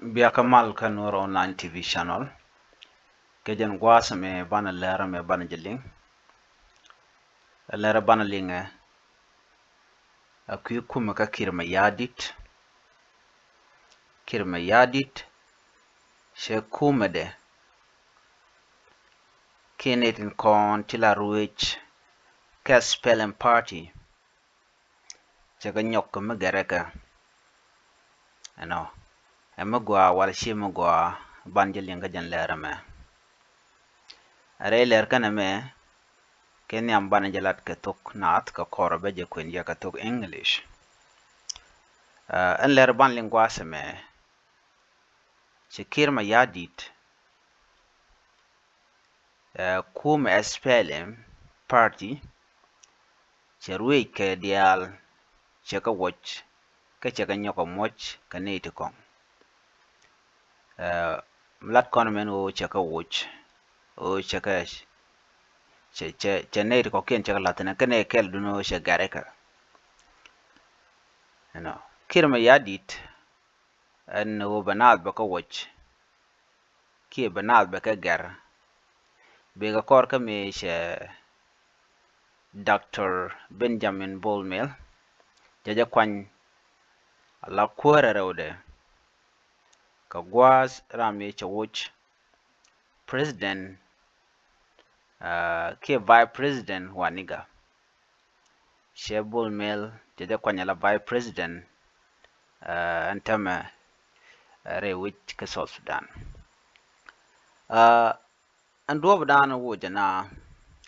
Biakamal ka Nuer online TV channel. Kejen gwasa me bana lera me bana jiling. Lera bana linge. Akuyu kuma ka KIIR MAYARDIT. KIIR MAYARDIT. She kuma de. Kinetin kon tila ruëëc. Ka SPLM party. Chaka nyok me gereka. Ano. Emagwa wala shi magwa banjiling ka jan lera me. Are ler kana me. Kenya ambana jalat ka thoknath ka kora beje kwenye ka thok English. En ler ban lingwase me. Che KIIR MAYARDIT. KUUMÄ SPLM party. Che ruëëc ka diaal. Che ka wuɔc. Ka che ka nyoko moch ka neiti kong. Mlat kon men o che ka wuɔc. O che ka che neiti ko kien che ka latina. Ka ne kel duno che gareka. KIIR MAYARDIT. En o banal baka wuɔc. Ki banal baka gar. Bega kor ka me she Dr. Benjamin Bolmel. Jaja kwany ala kwara rawde. Ka gwas rame che wuɔc. President ki vice president waniga. She Bolmel jaja kwany ala vice president antama ruëëc ka South Sudan. Ando badana wo jana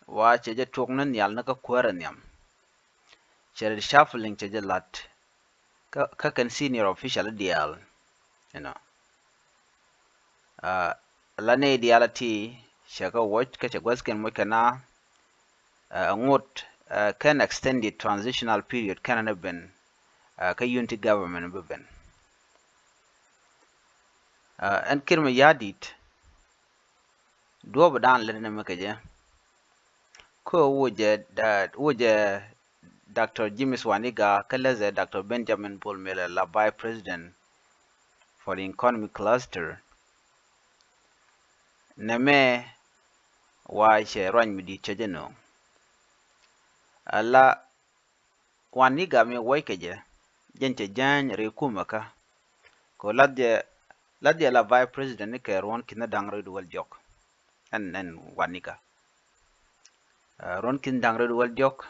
wa cheje tokna nyal na ka kwara nyam. Chere shuffling cheje lat ka kan senior official dial la ne dialati shaka watch ka chagwasken mo kana ngot can extended transitional period kana na ben ka unity government ben en KIIR MAYARDIT do badan lene makaje ko woje Dr. James Waniga kalaze Dr. Benjamin Bolmel la vice president for the economic cluster neme wa she ron midi chejeno ala Waniga me waikeje jenche jan re kumaka ko ladje la vice president ni ke ron kina dangre duwal jok en Waniga ron kin dangre duwal jok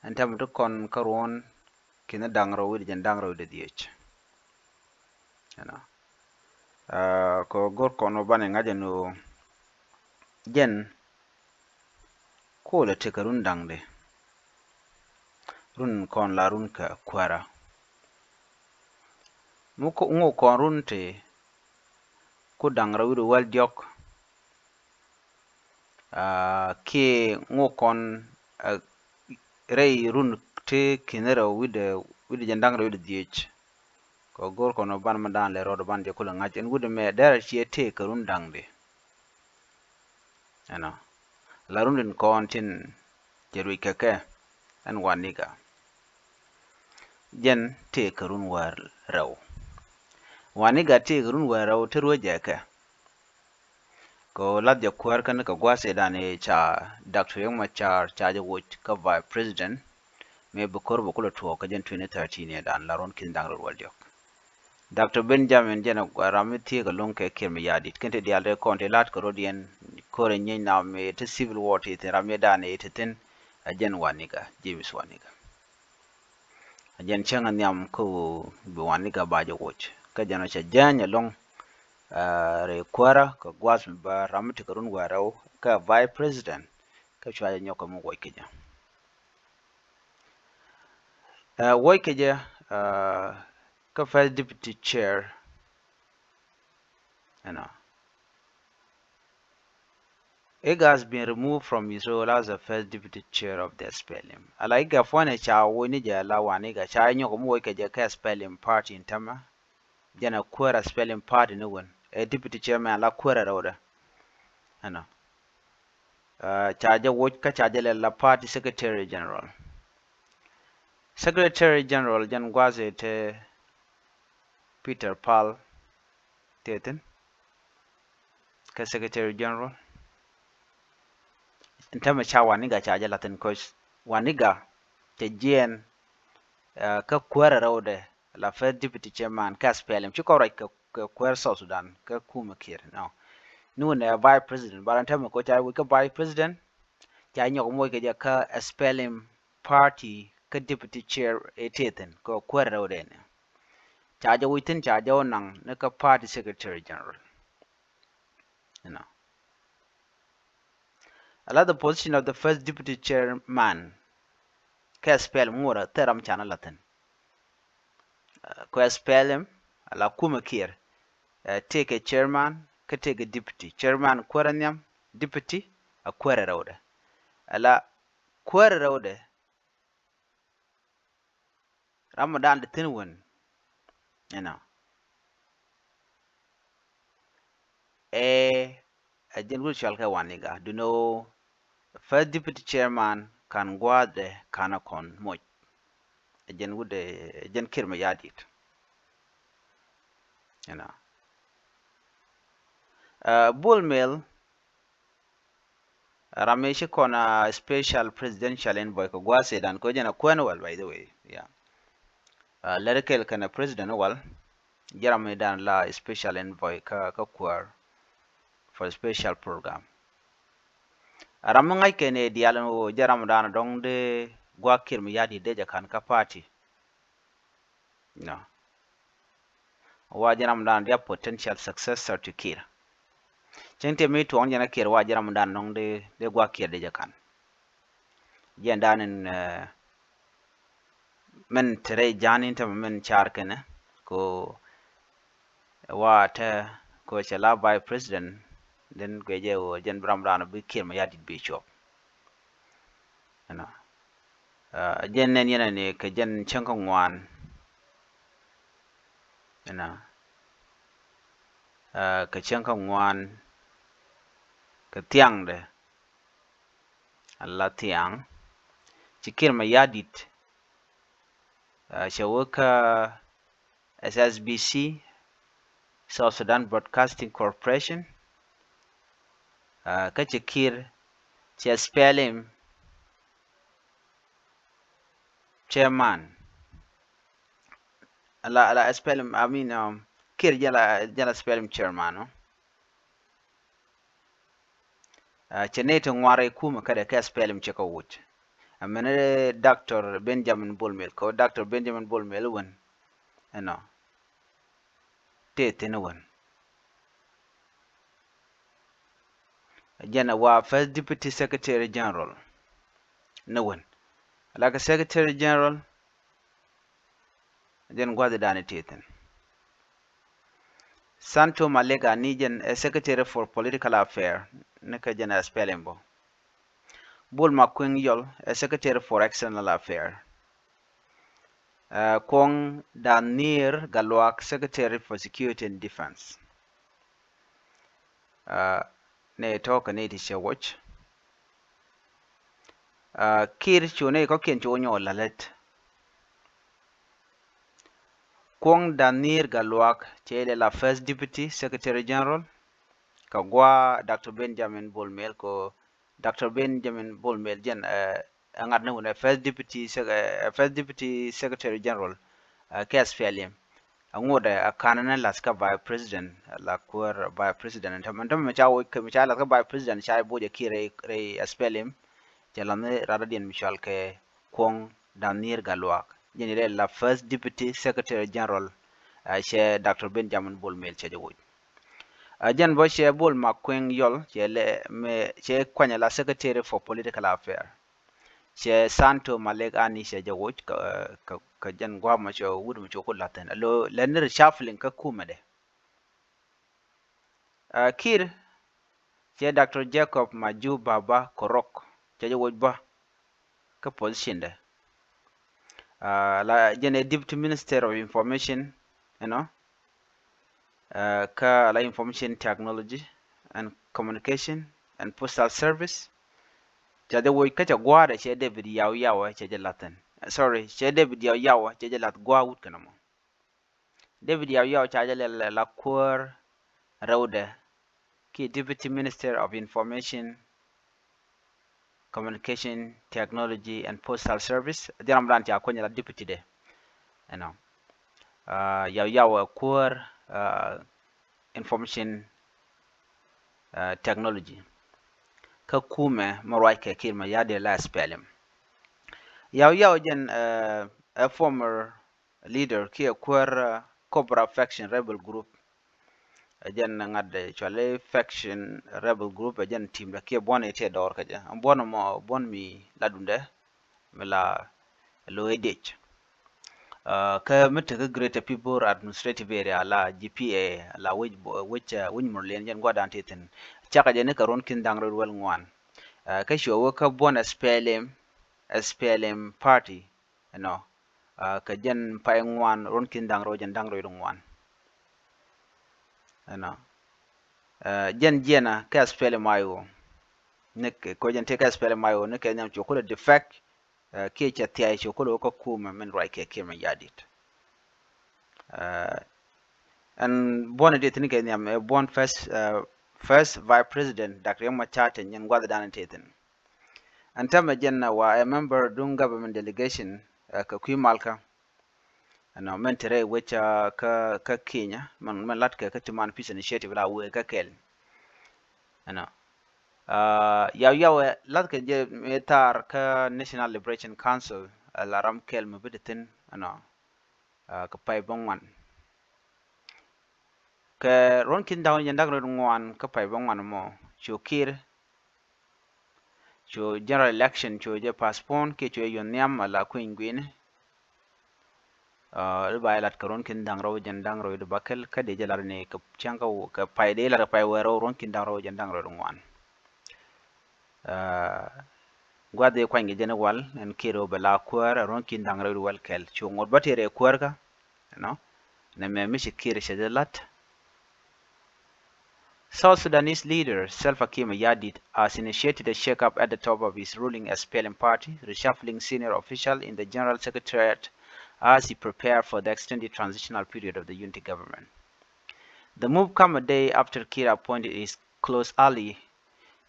antam to kon karon kina dangro wid jan dangro de diech ko gor kono bane ngaje no jen ko le te karun dangde run kon la run ka kwara muko ngo kon run te ko dangro wid wal jok ki ngo kon rei run te kinera wid jan dangro wid diech ko gor kono ban madan le rodo ban je kula ngajen wude me dara chi te karun dangde la rundin kon tin jerwi keke en Waniga jen te karun war raw Waniga te karun war raw terwo jeke ko ladja kwar kan ka gwase dane cha Dr. Yongma cha je wuɔc ka vice president me bukor bukula to ka jen 2013 ne dan la ron kin dangro wal jok Dr. Benjamin jena ramiti ga lonke KIIR MAYARDIT kente dialde konte lat ko rodien kore nyen na me te civil war te rameda ne ten ajen Waniga James Waniga ajen changa nyam ko bi Waniga baje wuɔc ka jana cha janya long re kwara ka gwas ba ramiti ko run warau ka vice president ka chwa nyoko mo woikeja woikeja ka first deputy chair Ega has been removed from his role as the first deputy chair of the SPLM. Ala iga fwane cha woni je la Waniga cha nyoko mo ke je ka SPLM party intama jana kwara SPLM party no won deputy chairman la kwara rawda cha je wo ka cha je la party secretary general jan gwaze te Peter Paul teten ka secretary general intama cha waniga cha latin coach waniga te jen ka kwara rawde la first deputy chairman ka SPLM chiko right ka kwara South Sudan ka KUUMÄ KIIR no nu ne vice president baranta ma ko cha ka vice president cha nyok moy ka ka SPLM party ka deputy chair eteten ko kwara rawde ne cha witin cha nang ne ka party secretary general you know the position of the first deputy chairman ka SPLM ngora teram chana latin ko SPLM ala KUUMÄ KIIR take a chairman ka take a deputy chairman kwaranyam deputy a kwara rawde ala kwara rawde ramadan de tinwon you know a general shalka waniga do know first deputy chairman kan gwade kana kon moj a gen KIIR MAYARDIT you know bull mail rameshi kona special presidential envoy ko gwase dan ko jena kwenwal by the way yeah lyrical kana president wal jarame dan la special envoy ka kwar for special program ramangai kene dialan wo jaram dan dong de gwa KIIR MAYARDIT de kan ka party no wa jaram dan dia potential successor to KIIR chente mi to onjana KIIR wa jaram dan dong de gwa KIIR de kan jendanen men tere janin ta men charkene ko wata ko chala by president den gweje wo jen bram dan bi KIIR MAYARDIT bi chop you know jen nen yana ne ka jen chanka ngwan you know ka chanka ngwan ka tiang de alla tiang ci KIIR MAYARDIT shawaka SSBC South Sudan Broadcasting Corporation ka ci KIIR ci SPLM chairman ala SPLM I mean KIIR jala SPLM chairman no Cheneto ngware kuma kada ka SPLM cheka wut amene Dr. Benjamin Bolmel ko Dr. Benjamin Bolmel won no tete no won jana wa first deputy secretary general no won like a secretary general jen gwada dane teten Santo Malega nijen a secretary for political affairs naka jana SPLM bo Bol Makwing Yol a secretary for external affairs Kong Danir Galwak secretary for security and defense ne talk ne tisha watch KIIR chune ko ken chonyo lalet Kong Danir Galwak chele la first deputy secretary general kagwa Dr. Benjamin Bolmel ko Dr. Benjamin Bolmel jen angat na first deputy secretary general KSPLM angoda akanana laska by president la kwar by president tamam machawo kamicha laska by president chai boje KIIR re SPLM jalane radadien michal ke Kong Danir Galwak jenile la first deputy secretary general che Dr. Benjamin Bolmel che jowo jan bo che Bol Makwing Yol che kwanya la secretary for political affairs che Santo Malega ni che jowo ka jan gwa ma cho wudu cho ko laten lo lenir shuffling ka kuma de KIIR che Dr. Jacob Maju Baba Korok che jowo ba ka position de la jene deputy minister of information you know ka la information technology and communication and postal service jade wo ka ta gwada che David yawa che latin sorry che David yawa che lat gwa wut kana mo David yawa cha la kwar rawde ki Deputy Minister of Information, Communication, Technology and Postal Service. Diram ran ja ko nyala deputy de. Ano. Yaw KUUMÄ Information Technology. Ka KUUMÄ marwai ke KIIR MAYARDIT la SPLM. Yaw jen a former leader ki KUUMÄ Cobra faction rebel group. Jen ngad chale faction rebel group jen team da ki bon ete dor ka ja. Bon mi ladunde mela loedech. Ka mete ka Greater People Administrative Area la GPA la which murlen jen gwadan teten. Chaka jene ka ron kin dang wel ngwan. Ka show ka bon SPLM party ka jen pa ngwan ron kin dang ro jen dang ro ngwan jena ka SPLM ayo nek ko jen te ka SPLM ayo nek nyam chokolo defect ke chati ay chokolo ko KUUMÄ men right ke KIIR MAYARDIT and bon de tin ke nyam bon first vice president Dr. Machate nyen gwada dan teten antama jenna wa a member dun government delegation ka kui malka men tere wecha ka Kenya man lat ka timan peace initiative la we ka kel yaw lat ka je metar ka National Liberation Council la ram kel me biditin ka pay bongwan ka ron kin daw nyandag ro ngwan ka pay bongwan mo KIIR cho general election cho je postpone ke cho yon nyam la queen gwin ba lat ka ron kin dang ro jen dang ro de bakel ka de jalar ne ka changa ka pay de la pay wero ron kin dang ro jen dang ro ngwan gwade kwangi jene wal en kiro bela KUUMÄ ron kin dang ro wal kel cho ngod batere KUUMÄ ka ne me mishi KIIR shedelat South Sudanese leader Salva Kiir Mayardit has initiated a shakeup at the top of his ruling SPLM party, reshuffling senior officials in the General Secretariat as he prepared for the extended transitional period of the unity government. The move comes a day after KIIR appointed his close ally,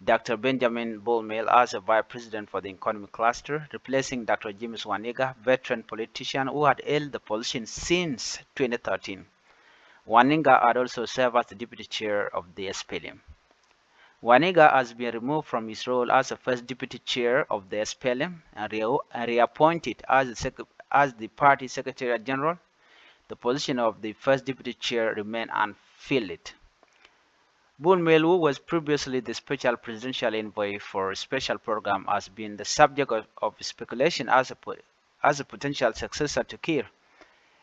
Dr. Benjamin Bolmel, as a vice president for the economic cluster, replacing Dr. James Wanega, veteran politician who had held the position since 2013. Wanega had also served as the deputy chair of the SPLM. Wanega has been removed from his role as the first deputy chair of the SPLM and reappointed as the party secretary general. The position of the first deputy chair remained unfilled. Bolmel, who was previously the special presidential envoy for a special program, has been the subject of speculation as a potential successor to KIIR.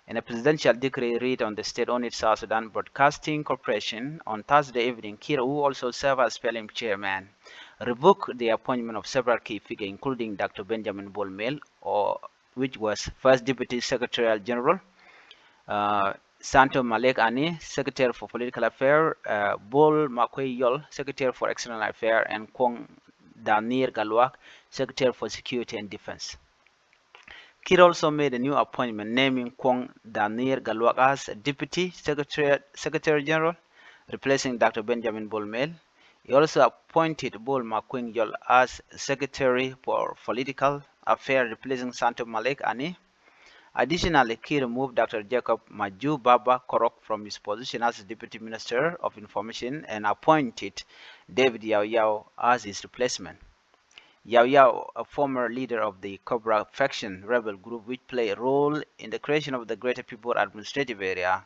In a presidential decree read on the state-owned South Sudan Broadcasting Corporation on Thursday evening, KIIR, who also served as SPLM chairman, revoked the appointment of several key figures, including Dr. Benjamin Bolmel, which was first deputy secretary general, Santo Malek Ani, Secretary for Political Affairs, Bol Makwe Yol, Secretary for External Affairs, and Kwong Danir Galwak, Secretary for Security and Defense. KIIR also made a new appointment naming Kwong Danir Galwak as Deputy Secretary General, replacing Dr. Benjamin Bolmel. He also appointed Bol Makwing Yol as Secretary for Political Affairs, replacing Santo Malek Ani. Additionally, KIIR removed Dr. Jacob Maju Baba Korok from his position as Deputy Minister of Information and appointed David Yaw as his replacement. Yaw, a former leader of the Cobra faction rebel group which played a role in the creation of the Greater People Administrative Area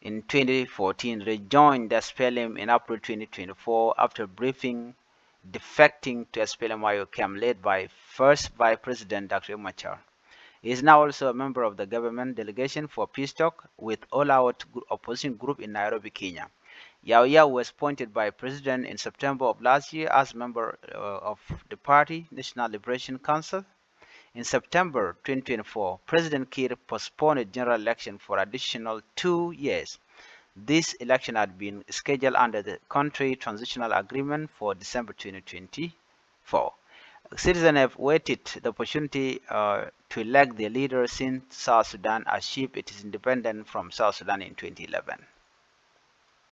in 2014, rejoined the SPLM in April 2024 after briefing defecting to SPLM-IO camp led by first Vice President Dr. Machar. He is now also a member of the government delegation for peace talk with all-out opposition group in Nairobi, Kenya. Yaw was appointed by President in September of last year as member of the party National Liberation Council. In September 2024, President KIIR postponed a general election for additional 2 years. This election had been scheduled under the country transitional agreement for December 2024. Citizens have waited the opportunity to elect their leader since South Sudan achieved its independence from South Sudan in 2011.